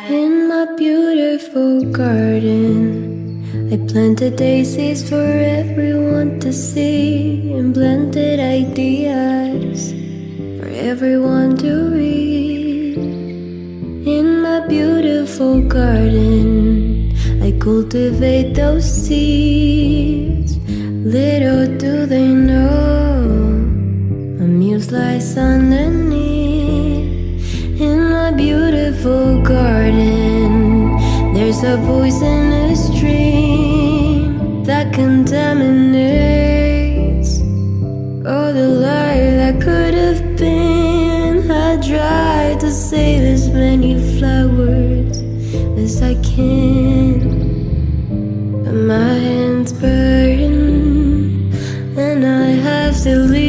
In my beautiful garden, I planted daisies for everyone to see, and planted ideas for everyone to read. In my beautiful garden, I cultivate those seeds. Little do they know, a muse lies underneath. In my beautiful garden, there's a poisonous stream that contaminates all the light that could have been. I tried to save as many flowers as I can, but my hands burn and I have to leave.